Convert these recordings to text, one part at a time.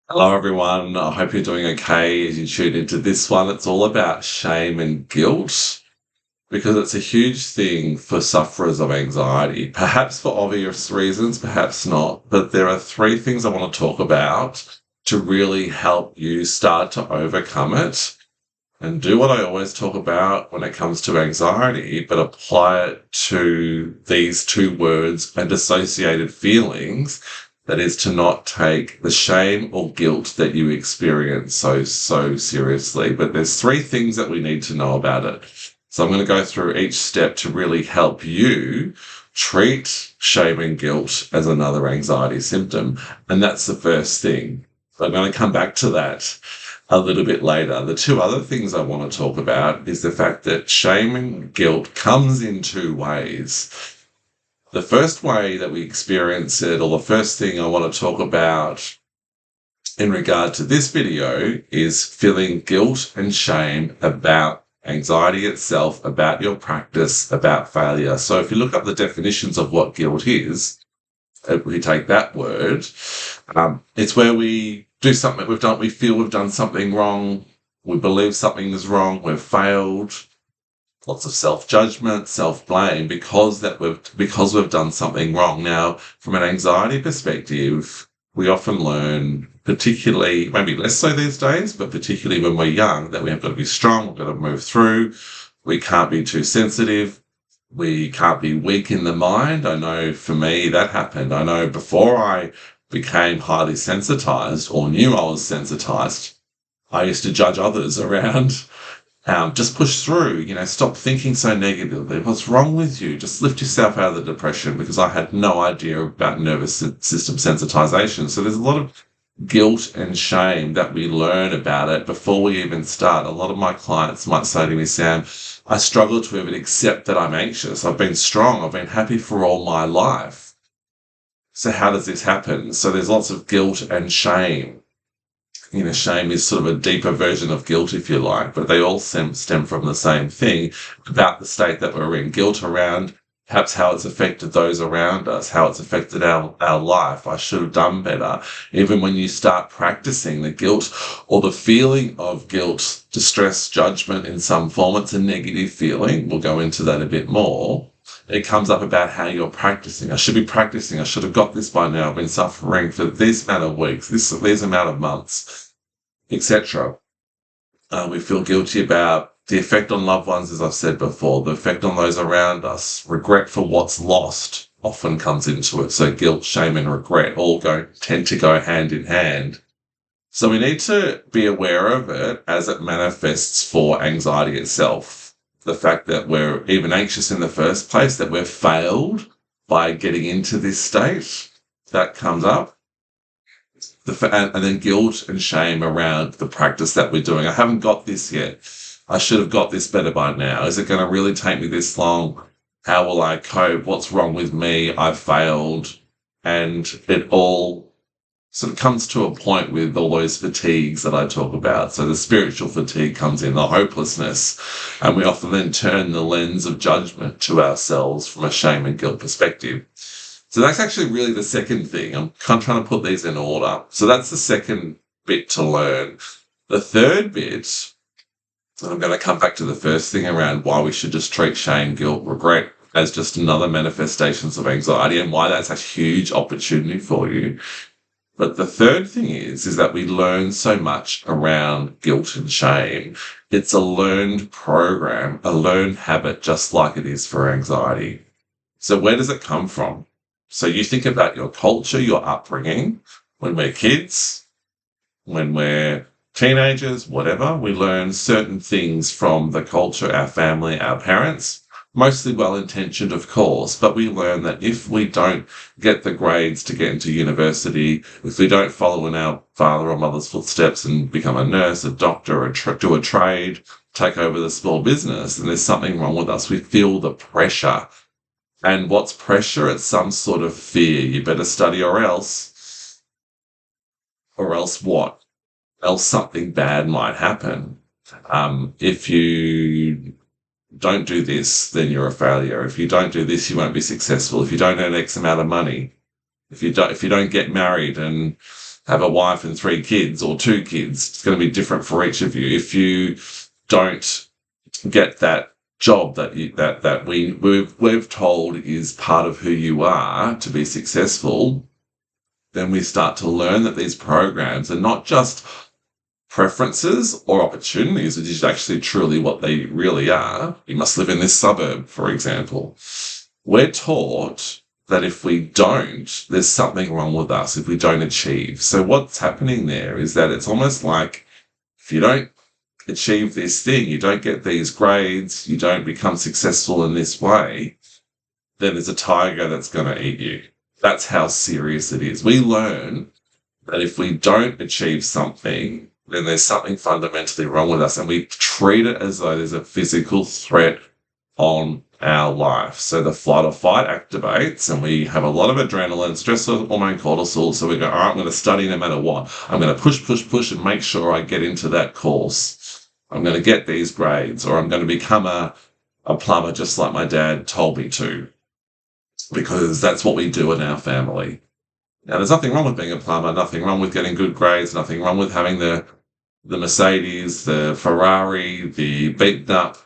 Hello, everyone. I hope you're doing okay as you tune into this one. It's all about shame and guilt because it's a huge thing for sufferers of anxiety, perhaps for obvious reasons, perhaps not. But there are three things I want to talk about to really help you start to overcome it and do what I always talk about when it comes to anxiety, but apply it to these two words and associated feelings. That is to not take the shame or guilt that you experience so seriously. But there's three things that we need to know about it. So I'm going to go through each step to really help you treat shame and guilt as another anxiety symptom. And that's the first thing. So I'm going to come back to that a little bit later. The two other things I want to talk about is the fact that shame and guilt comes in two ways. The first way that we experience it, or the first thing I want to talk about in regard to this video, is feeling guilt and shame about anxiety itself, about your practice, about failure. So if you look up the definitions of what guilt is, if we take that word, it's where we do something we feel we've done something wrong, we believe something is wrong, we've failed, lots of self-judgment, self-blame because we've done something wrong. Now, from an anxiety perspective, we often learn, particularly, maybe less so these days, but particularly when we're young, that we have got to be strong, we've got to move through, we can't be too sensitive, we can't be weak in the mind. I know for me that happened. I know before I became highly sensitized or knew I was sensitized, I used to judge others around. Just push through, stop thinking so negatively. What's wrong with you? Just lift yourself out of the depression, because I had no idea about nervous system sensitization. So there's a lot of guilt and shame that we learn about it before we even start. A lot of my clients might say to me, Sam, I struggle to even accept that I'm anxious. I've been strong. I've been happy for all my life. So how does this happen? So there's lots of guilt and shame. Shame is sort of a deeper version of guilt, if you like, but they all stem from the same thing about the state that we're in. Guilt around perhaps how it's affected those around us, how it's affected our life. I should have done better. Even when you start practicing the guilt or the feeling of guilt, distress, judgment in some form, it's a negative feeling. We'll go into that a bit more. It comes up about how you're practicing. I should be practicing. I should have got this by now. I've been suffering for this amount of weeks, these amount of months, etc. We feel guilty about the effect on loved ones, as I've said before, the effect on those around us. Regret for what's lost often comes into it. So guilt, shame, and regret all tend to go hand in hand. So we need to be aware of it as it manifests for anxiety itself. The fact that we're even anxious in the first place, that we've failed by getting into this state, that comes up. And then guilt and shame around the practice that we're doing. I haven't got this yet. I should have got this better by now. Is it going to really take me this long? How will I cope? What's wrong with me? I've failed. And it all sort of comes to a point with all those fatigues that I talk about. So the spiritual fatigue comes in, the hopelessness. And we often then turn the lens of judgment to ourselves from a shame and guilt perspective. So that's actually really the second thing. I'm kind of trying to put these in order. So that's the second bit to learn. The third bit, and I'm going to come back to the first thing around why we should just treat shame, guilt, regret as just another manifestations of anxiety and why that's a huge opportunity for you. But the third thing is that we learn so much around guilt and shame. It's a learned program, a learned habit, just like it is for anxiety. So where does it come from? So you think about your culture, your upbringing, when we're kids, when we're teenagers, whatever, we learn certain things from the culture, our family, our parents, mostly well-intentioned, of course, but we learn that if we don't get the grades to get into university, if we don't follow in our father or mother's footsteps and become a nurse, a doctor, do a trade, take over the small business, then there's something wrong with us. We feel the pressure. And what's pressure? It's some sort of fear. You better study or else. Or else what? Else something bad might happen. If you don't do this, then you're a failure. If you don't do this, you won't be successful. If you don't earn X amount of money, if you don't get married and have a wife and 3 kids or 2 kids. It's going to be different for each of you. If you don't get that job that we've told is part of who you are to be successful, then we start to learn that these programs are not just preferences or opportunities, which is actually truly what they really are. You must live in this suburb, for example. We're taught that if we don't, there's something wrong with us if we don't achieve. So what's happening there is that it's almost like if you don't achieve this thing, you don't get these grades, you don't become successful in this way, then there's a tiger that's going to eat you. That's how serious it is. We learn that if we don't achieve something, then there's something fundamentally wrong with us, and we treat it as though there's a physical threat on our life. So the flight or fight activates, and we have a lot of adrenaline, stress hormone, cortisol. So we go, all right, I'm going to study no matter what. I'm going to push and make sure I get into that course. I'm going to get these grades, or I'm going to become a plumber just like my dad told me to, because that's what we do in our family. Now, there's nothing wrong with being a plumber, nothing wrong with getting good grades, nothing wrong with having the Mercedes, the Ferrari, the beaten up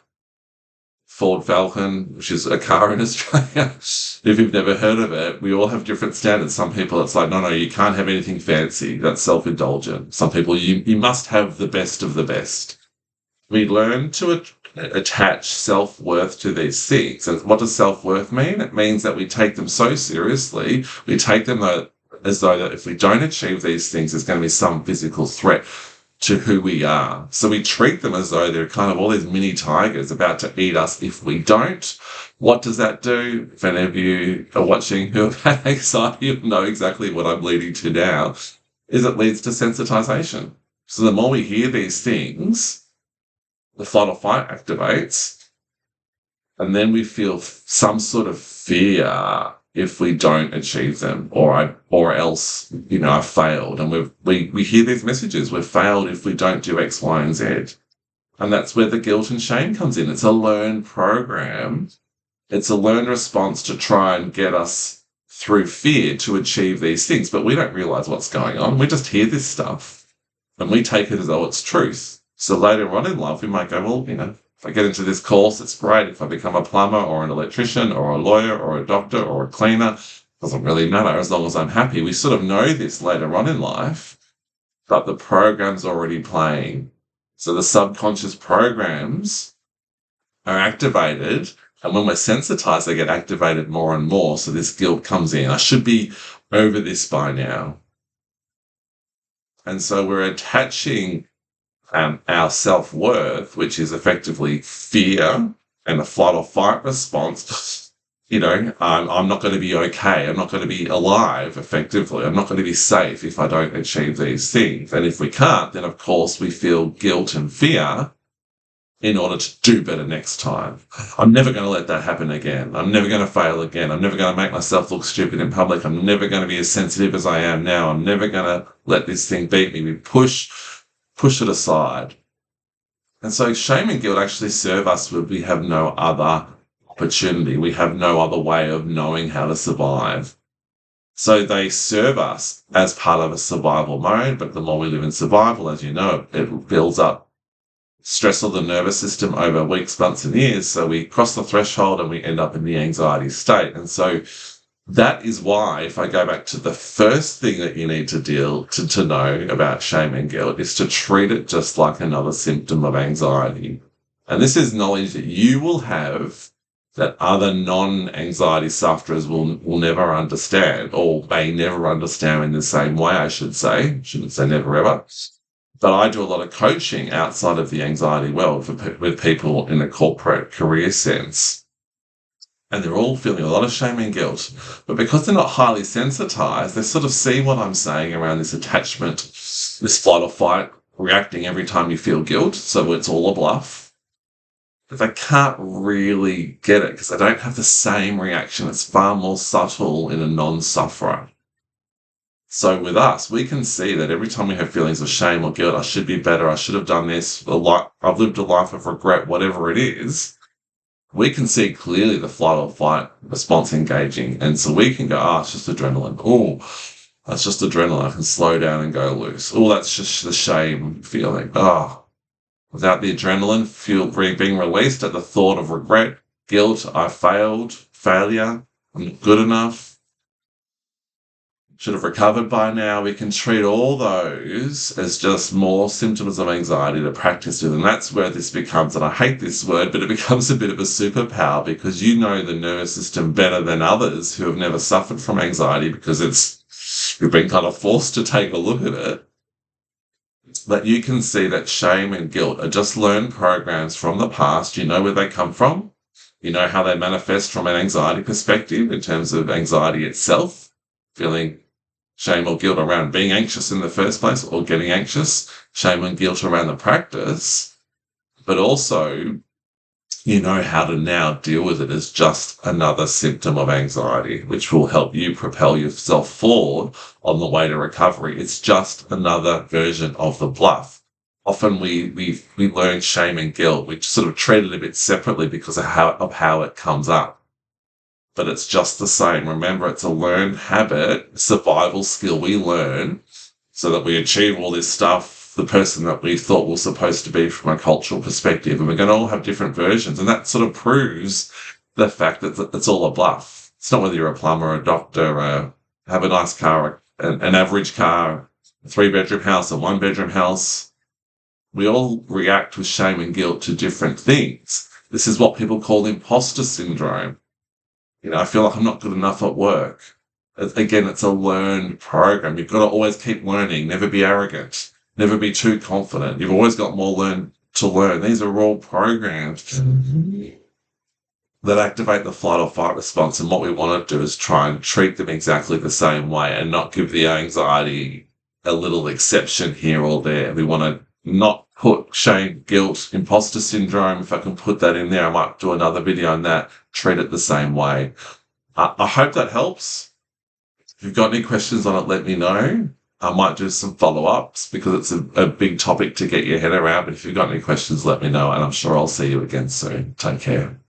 Ford Falcon, which is a car in Australia. If you've never heard of it, we all have different standards. Some people, it's like, no, you can't have anything fancy. That's self-indulgent. Some people, you must have the best of the best. We learn to attach self-worth to these things. And what does self-worth mean? It means that we take them so seriously, we take them as though that if we don't achieve these things, there's going to be some physical threat to who we are. So we treat them as though they're kind of all these mini tigers about to eat us if we don't. What does that do? If any of you are watching who have had anxiety, you'll know exactly what I'm leading to now, is it leads to sensitization. So the more we hear these things, the flight or fight activates, and then we feel some sort of fear if we don't achieve them, or else, I failed. And we hear these messages, we've failed if we don't do X, Y, and Z. And that's where the guilt and shame comes in. It's a learned program. It's a learned response to try and get us through fear to achieve these things. But we don't realize what's going on. We just hear this stuff and we take it as though it's truth. So later on in life, we might go, well, if I get into this course, it's great. If I become a plumber or an electrician or a lawyer or a doctor or a cleaner, doesn't really matter as long as I'm happy. We sort of know this later on in life, but the program's already playing. So the subconscious programs are activated, and when we're sensitized, they get activated more and more. So this guilt comes in. I should be over this by now. And so we're attaching our self-worth, which is effectively fear and a flight or fight response. I'm not going to be okay. I'm not going to be alive effectively. I'm not going to be safe if I don't achieve these things. And if we can't, then of course we feel guilt and fear in order to do better next time. I'm never going to let that happen again. I'm never going to fail again. I'm never going to make myself look stupid in public. I'm never going to be as sensitive as I am now. I'm never going to let this thing beat me. We push it aside. And so shame and guilt actually serve us when we have no other opportunity. We have no other way of knowing how to survive. So they serve us as part of a survival mode, but the more we live in survival, as you know, it builds up stress of the nervous system over weeks, months, and years. So we cross the threshold and we end up in the anxiety state. And so that is why, if I go back to the first thing that you need to know about shame and guilt, is to treat it just like another symptom of anxiety. And this is knowledge that you will have that other non-anxiety sufferers will never understand, or may never understand in the same way, I should say. Shouldn't say never ever. But I do a lot of coaching outside of the anxiety world with people in a corporate career sense. And they're all feeling a lot of shame and guilt. But because they're not highly sensitized, they sort of see what I'm saying around this attachment, this flight or fight, reacting every time you feel guilt. So it's all a bluff. But they can't really get it because they don't have the same reaction. It's far more subtle in a non-sufferer. So with us, we can see that every time we have feelings of shame or guilt, I should be better, I should have done this, I've lived a life of regret, whatever it is, we can see clearly the flight or fight response engaging. And so we can go, it's just adrenaline. Oh, That's just adrenaline. I can slow down and go loose. Oh, that's just the shame feeling. Oh, without the adrenaline being released at the thought of regret, guilt, I failed, failure, I'm not good enough, should have recovered by now. We can treat all those as just more symptoms of anxiety to practice with. And that's where this becomes, and I hate this word, but it becomes a bit of a superpower because you know the nervous system better than others who have never suffered from anxiety because you've been kind of forced to take a look at it. But you can see that shame and guilt are just learned programs from the past. You know where they come from. You know how they manifest from an anxiety perspective in terms of anxiety itself, feeling shame or guilt around being anxious in the first place or getting anxious, shame and guilt around the practice, but also you know how to now deal with it as just another symptom of anxiety, which will help you propel yourself forward on the way to recovery. It's just another version of the bluff. Often we learn shame and guilt. We sort of treat it a bit separately because of how it comes up. But it's just the same. Remember, it's a learned habit, survival skill we learn so that we achieve all this stuff, the person that we thought was supposed to be from a cultural perspective. And we're going to all have different versions. And that sort of proves the fact that it's all a bluff. It's not whether you're a plumber, a doctor, have a nice car, an average car, a 3-bedroom house, a 1-bedroom house. We all react with shame and guilt to different things. This is what people call imposter syndrome. I feel like I'm not good enough at work. Again, it's a learned program. You've got to always keep learning, never be arrogant, never be too confident. You've always got more to learn. These are all programs that activate the flight or fight response. And what we want to do is try and treat them exactly the same way and not give the anxiety a little exception here or there. We want to not put shame, guilt, imposter syndrome. If I can put that in there, I might do another video on that. Treat it the same way. I hope that helps. If you've got any questions on it, let me know. I might do some follow-ups because it's a big topic to get your head around. But if you've got any questions, let me know. And I'm sure I'll see you again soon. Take care.